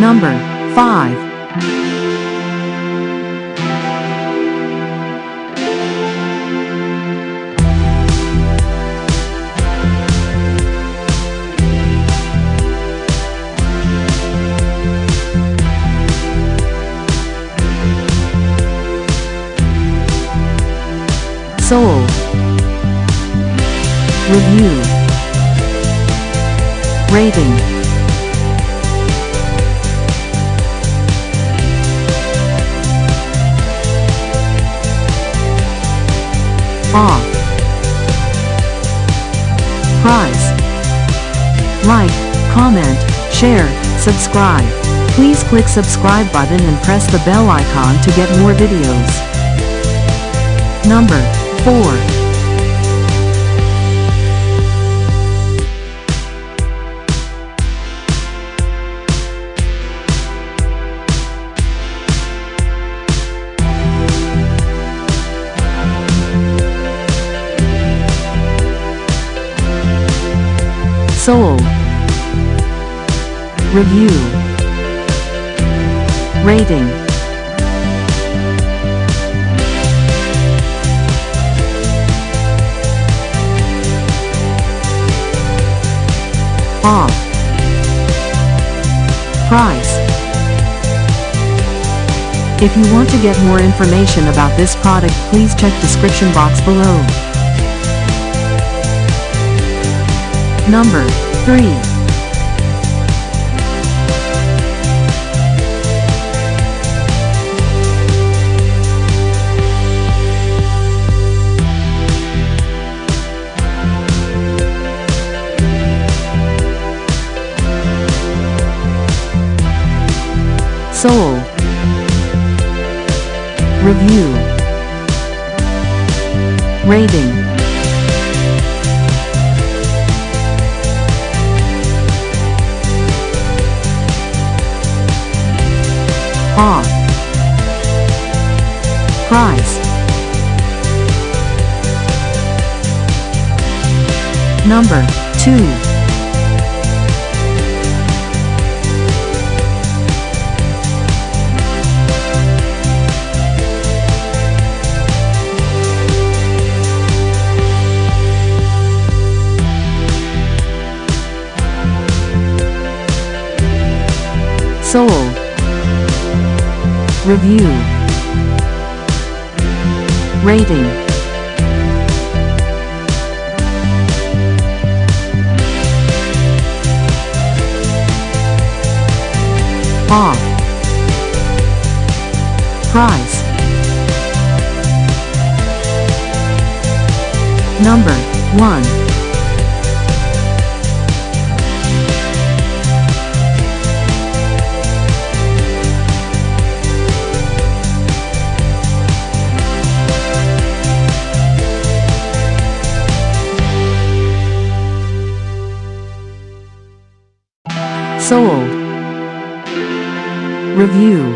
Number 5. Sold. Review. Rating. Off. Price. Like, comment, share, subscribe. Please click subscribe button and press the bell icon to get more videos. Number 4. Sold. Review. Rating. Off. Price. If you want to get more information about this product, please check description box below. Number 3. Sold. Review. Rating. Off. Price. Number 2. Sold. Review. Rating. Off. Price. Number 1. Sold. Review.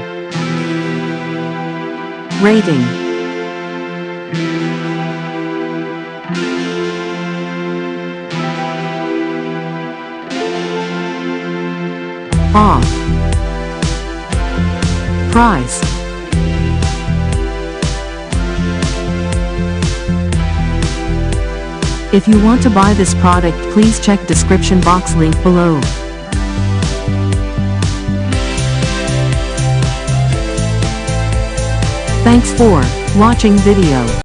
Rating. Off. Price. If you want to buy this product, please check description box link below. Thanks for watching video.